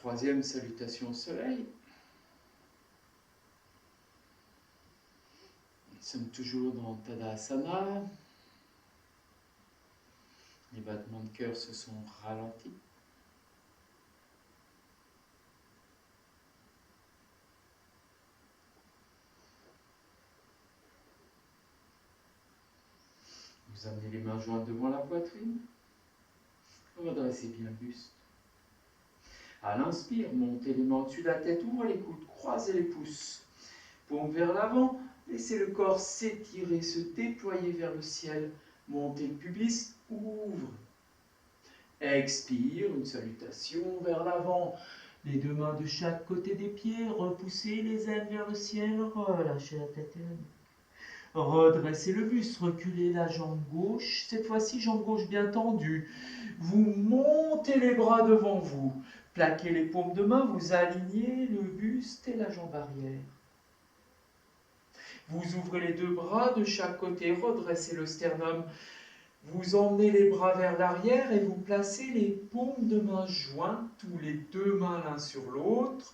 Troisième salutation au soleil. Nous sommes toujours dans Tadasana. Les battements de cœur se sont ralentis. Vous amenez les mains jointes devant la poitrine. Redressez bien le buste. À l'inspire, montez les mains au-dessus de la tête, ouvrez les coudes, croisez les pouces. Paume vers l'avant, laissez le corps s'étirer, se déployer vers le ciel. Montez le pubis, ouvre. Expire, une salutation vers l'avant. Les deux mains de chaque côté des pieds, repoussez les ailes vers le ciel, relâchez la tête et la nuque. Redressez le buste, reculez la jambe gauche, cette fois-ci jambe gauche bien tendue. Vous montez les bras devant vous, plaquez les paumes de main, vous alignez le buste et la jambe arrière. Vous ouvrez les deux bras de chaque côté, redressez le sternum. Vous emmenez les bras vers l'arrière et vous placez les paumes de main jointes, tous les deux mains l'un sur l'autre,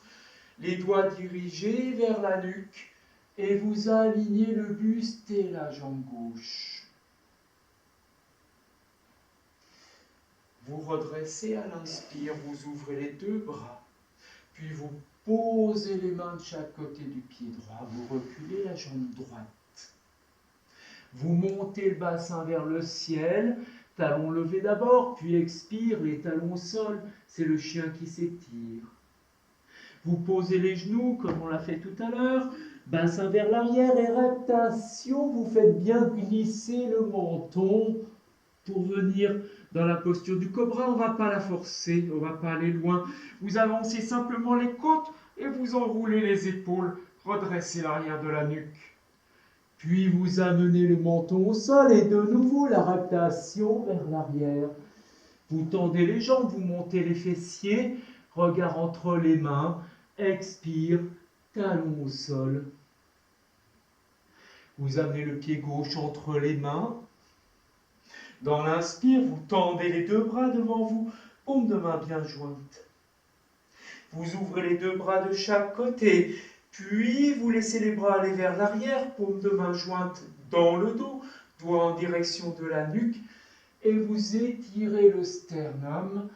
les doigts dirigés vers la nuque. Et vous alignez le buste et la jambe gauche. Vous redressez à l'inspire, vous ouvrez les deux bras. Puis vous posez les mains de chaque côté du pied droit. Vous reculez la jambe droite. Vous montez le bassin vers le ciel. Talons levés d'abord, puis expire, les talons au sol. C'est le chien qui s'étire. Vous posez les genoux comme on l'a fait tout à l'heure. Bassin vers l'arrière et reptation, vous faites bien glisser le menton pour venir dans la posture du cobra. On ne va pas la forcer, on ne va pas aller loin. Vous avancez simplement les côtes et vous enroulez les épaules, redressez l'arrière de la nuque. Puis vous amenez le menton au sol et de nouveau la reptation vers l'arrière. Vous tendez les jambes, vous montez les fessiers, regard entre les mains, expire, talon au sol. Vous amenez le pied gauche entre les mains. Dans l'inspire, vous tendez les deux bras devant vous, paumes de main bien jointes. Vous ouvrez les deux bras de chaque côté, puis vous laissez les bras aller vers l'arrière, paumes de main jointes dans le dos, doigts en direction de la nuque, et vous étirez le sternum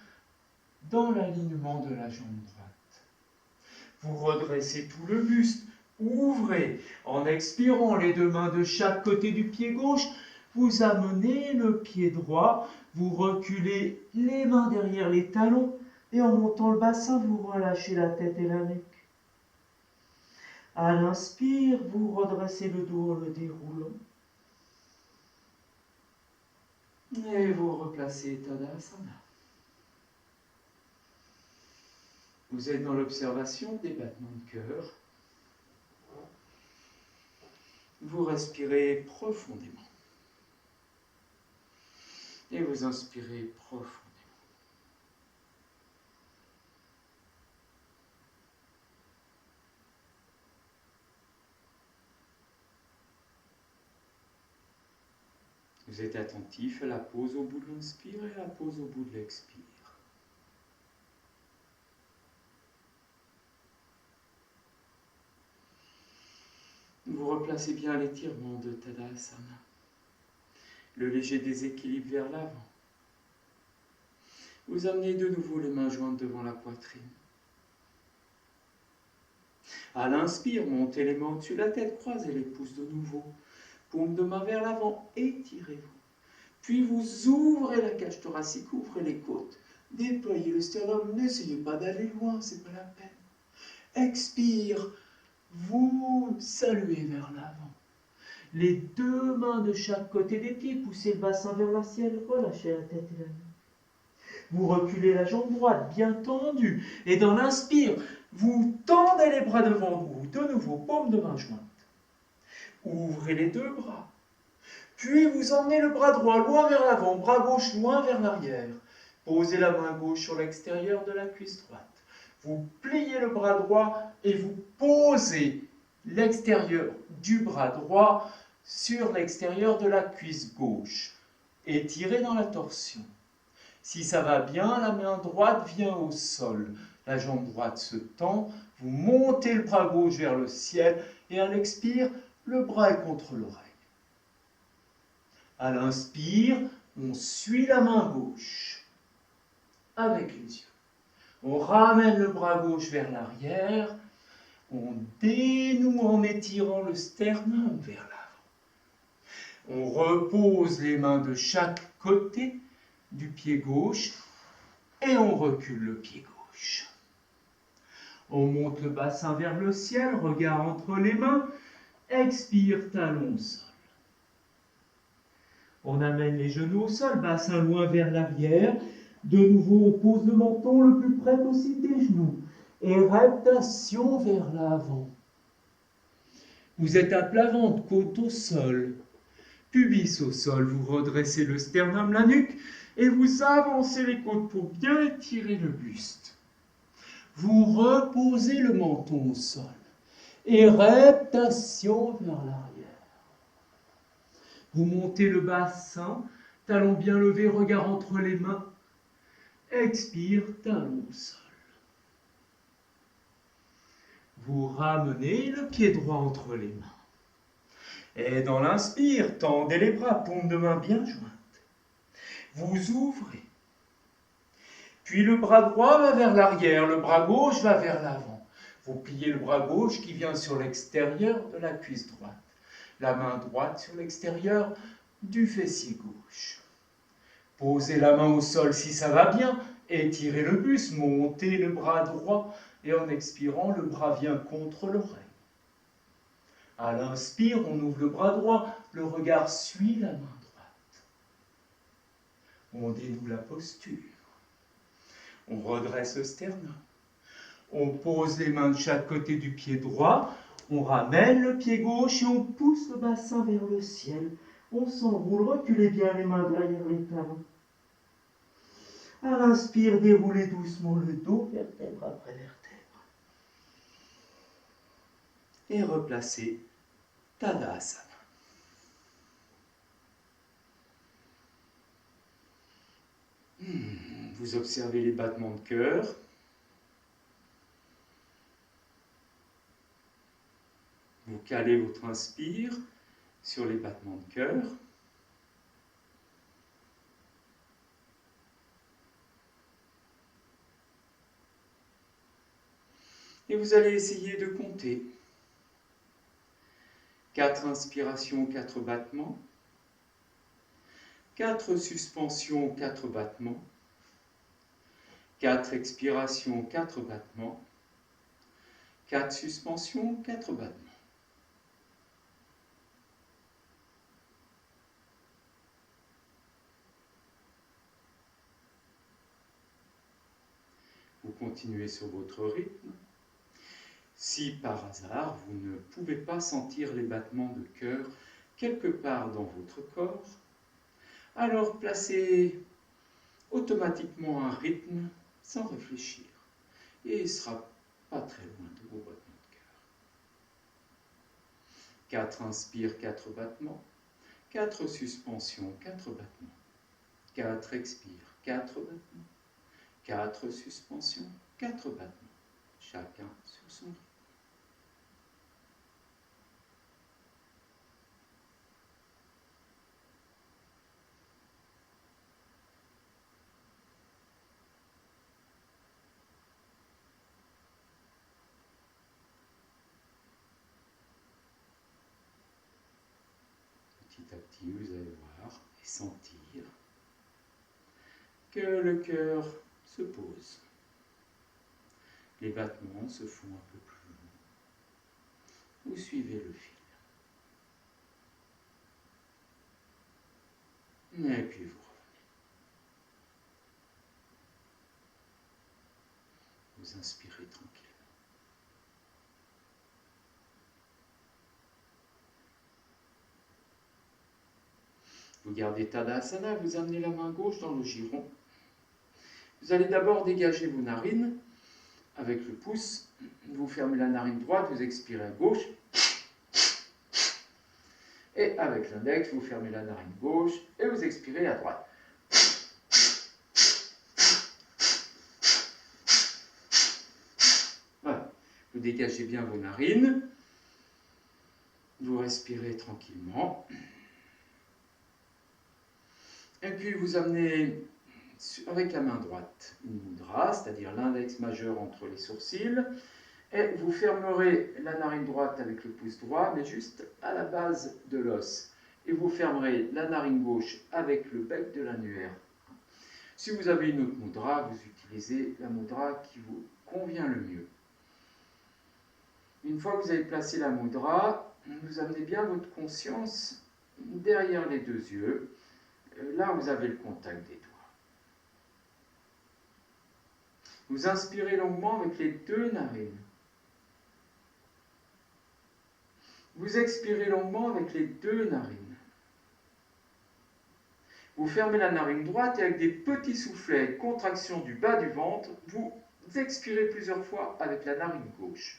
dans l'alignement de la jambe droite. Vous redressez tout le buste. Ouvrez, en expirant les deux mains de chaque côté du pied gauche, vous amenez le pied droit, vous reculez les mains derrière les talons et en montant le bassin, vous relâchez la tête et la nuque. À l'inspire, vous redressez le dos en le déroulant et vous replacez Tadasana. Vous êtes dans l'observation des battements de cœur. Vous respirez profondément. Et vous inspirez profondément. Vous êtes attentif à la pause au bout de l'inspire et à la pause au bout de l'expire. Vous replacez bien l'étirement de Tadasana. Le léger déséquilibre vers l'avant. Vous amenez de nouveau les mains jointes devant la poitrine. À l'inspire, montez les mains au-dessus de la tête, croisez les pouces de nouveau. Paume de main vers l'avant, étirez-vous. Puis vous ouvrez la cage thoracique, ouvrez les côtes. Déployez le sternum, n'essayez pas d'aller loin, c'est pas la peine. Expire, vous saluez vers l'avant. Les deux mains de chaque côté des pieds, poussez le bassin vers le ciel, relâchez la tête et la nuque. Vous reculez la jambe droite, bien tendue. Et dans l'inspire, vous tendez les bras devant vous. De nouveau, paume de main jointe. Ouvrez les deux bras. Puis vous emmenez le bras droit loin vers l'avant, bras gauche loin vers l'arrière. Posez la main gauche sur l'extérieur de la cuisse droite. Vous pliez le bras droit et vous posez l'extérieur du bras droit sur l'extérieur de la cuisse gauche. Étirez dans la torsion. Si ça va bien, la main droite vient au sol. La jambe droite se tend, vous montez le bras gauche vers le ciel et à l'expire, le bras est contre l'oreille. À l'inspire, on suit la main gauche avec les yeux. On ramène le bras gauche vers l'arrière, on dénoue en étirant le sternum vers l'avant. On repose les mains de chaque côté du pied gauche et on recule le pied gauche. On monte le bassin vers le ciel, regard entre les mains, expire, talon au sol. On amène les genoux au sol, bassin loin vers l'arrière. De nouveau, on pose le menton le plus près possible des genoux. Et reptation vers l'avant. Vous êtes à plat ventre, côte au sol. Pubis au sol, vous redressez le sternum, la nuque, et vous avancez les côtes pour bien étirer le buste. Vous reposez le menton au sol. Et reptation vers l'arrière. Vous montez le bassin, talon bien levé, regard entre les mains. Expire, talon au sol. Vous ramenez le pied droit entre les mains. Et dans l'inspire, tendez les bras, paumes de main bien jointes. Vous ouvrez. Puis le bras droit va vers l'arrière, le bras gauche va vers l'avant. Vous pliez le bras gauche qui vient sur l'extérieur de la cuisse droite. La main droite sur l'extérieur du fessier gauche. Posez la main au sol si ça va bien, étirez le buste, montez le bras droit et en expirant, le bras vient contre l'oreille. À l'inspire, on ouvre le bras droit, le regard suit la main droite. On dénoue la posture. On redresse le sternum. On pose les mains de chaque côté du pied droit. On ramène le pied gauche et on pousse le bassin vers le ciel. On s'enroule, reculez bien les mains derrière les talons. À l'inspire, déroulez doucement le dos, vertèbre après vertèbre. Et replacez Tadasana. Vous observez les battements de cœur. Vous calez votre inspire sur les battements de cœur. Et vous allez essayer de compter. 4 inspirations, 4 battements. 4 suspensions, 4 battements. 4 expirations, 4 battements. 4 suspensions, 4 battements. Vous continuez sur votre rythme. Si par hasard vous ne pouvez pas sentir les battements de cœur quelque part dans votre corps, alors placez automatiquement un rythme sans réfléchir et il ne sera pas très loin de vos battements de cœur. 4 inspires, 4 battements, 4 suspensions, 4 battements, 4 expires, 4 battements, 4 suspensions, 4 battements, chacun sur son rythme. Petit à petit, vous allez voir et sentir que le cœur se pose. Les battements se font un peu plus longs. Vous suivez le fil. Et puis vous revenez. Vous inspirez tranquillement. Vous gardez Tadasana, vous amenez la main gauche dans le giron. Vous allez d'abord dégager vos narines avec le pouce. Vous fermez la narine droite, vous expirez à gauche. Et avec l'index, vous fermez la narine gauche et vous expirez à droite. dégagez bien vos narines. Vous respirez tranquillement. Et puis vous amenez avec la main droite une mudra, c'est-à-dire l'index majeur entre les sourcils. Et vous fermerez la narine droite avec le pouce droit, mais juste à la base de l'os. Et vous fermerez la narine gauche avec le bec de l'annulaire. Si vous avez une autre mudra, vous utilisez la mudra qui vous convient le mieux. Une fois que vous avez placé la mudra, vous amenez bien votre conscience derrière les deux yeux. Là, vous avez le contact des doigts. Vous inspirez longuement avec les deux narines. Vous expirez longuement avec les deux narines. Vous fermez la narine droite et avec des petits soufflets, contraction du bas du ventre, vous expirez plusieurs fois avec la narine gauche.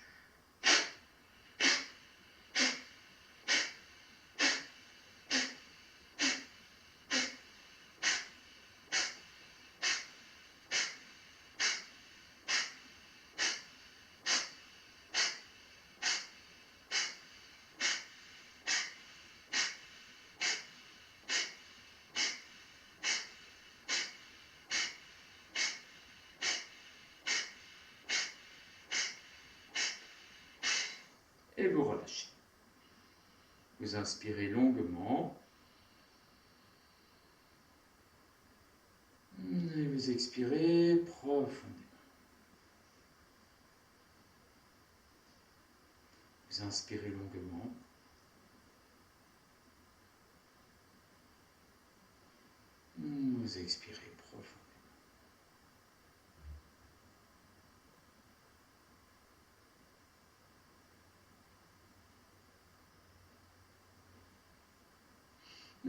Et vous relâchez. Vous inspirez longuement. Et vous expirez profondément. Vous inspirez longuement. Vous expirez profondément.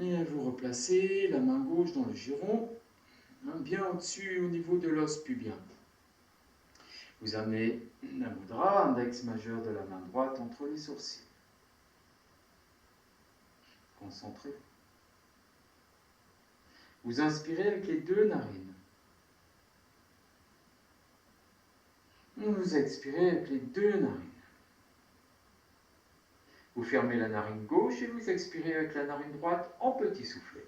Et vous replacez la main gauche dans le giron, bien au-dessus au niveau de l'os pubien. Vous amenez la mudra, index majeur de la main droite entre les sourcils. Concentrez-vous. Vous inspirez avec les deux narines. Vous expirez avec les deux narines. Vous fermez la narine gauche et vous expirez avec la narine droite en petits soufflets.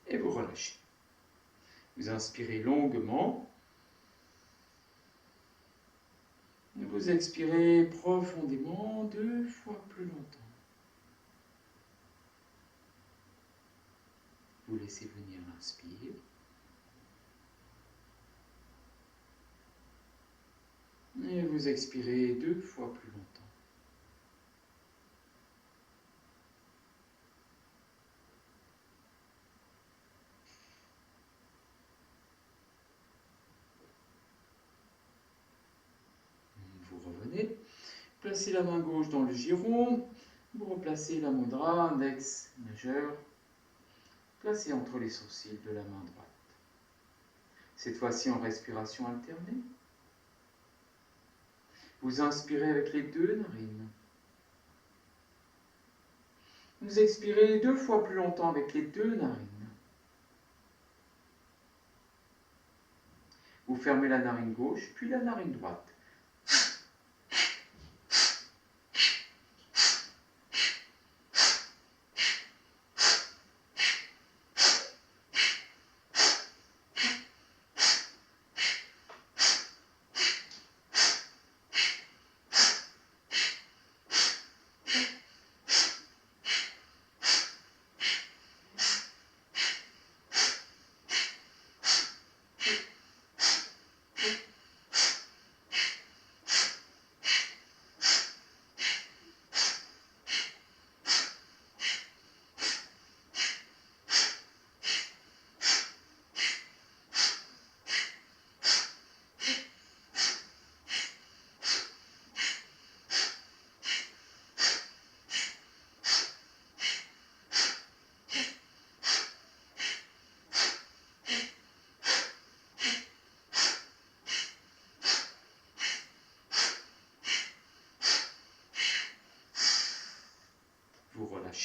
Et vous relâchez. Vous inspirez longuement. Et vous expirez profondément 2 fois plus longtemps. Vous laissez venir l'inspire. Et vous expirez 2 fois plus longtemps. Vous revenez, placez la main gauche dans le giron, vous replacez la mudra, index majeur, placez entre les sourcils de la main droite. Cette fois-ci en respiration alternée. Vous inspirez avec les deux narines. Vous expirez 2 fois plus longtemps avec les deux narines. Vous fermez la narine gauche, puis la narine droite.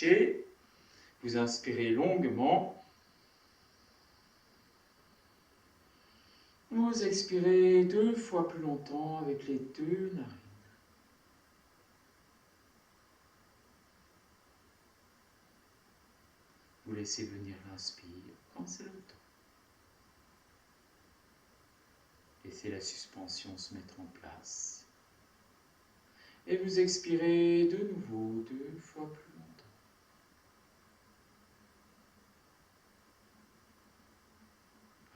relâchez. Vous inspirez longuement. Vous expirez 2 fois plus longtemps avec les 2 narines. Vous laissez venir l'inspire quand c'est le temps. Laissez la suspension se mettre en place. Et vous expirez de nouveau 2 fois plus longtemps.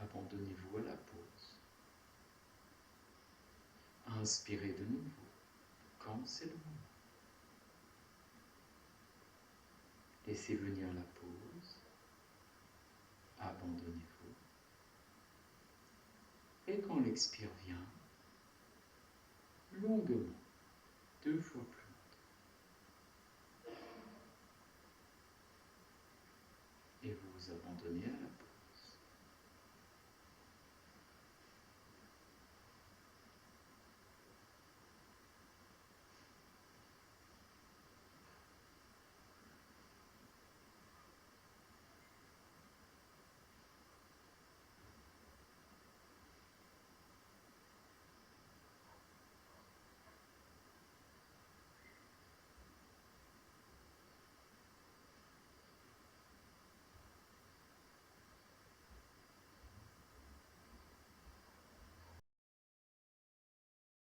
Abandonnez-vous à la pause. Inspirez de nouveau quand c'est le moment. Laissez venir la pause. Abandonnez-vous. Et quand l'expire vient, longuement, 2 fois plus longtemps. Et vous vous abandonnez à la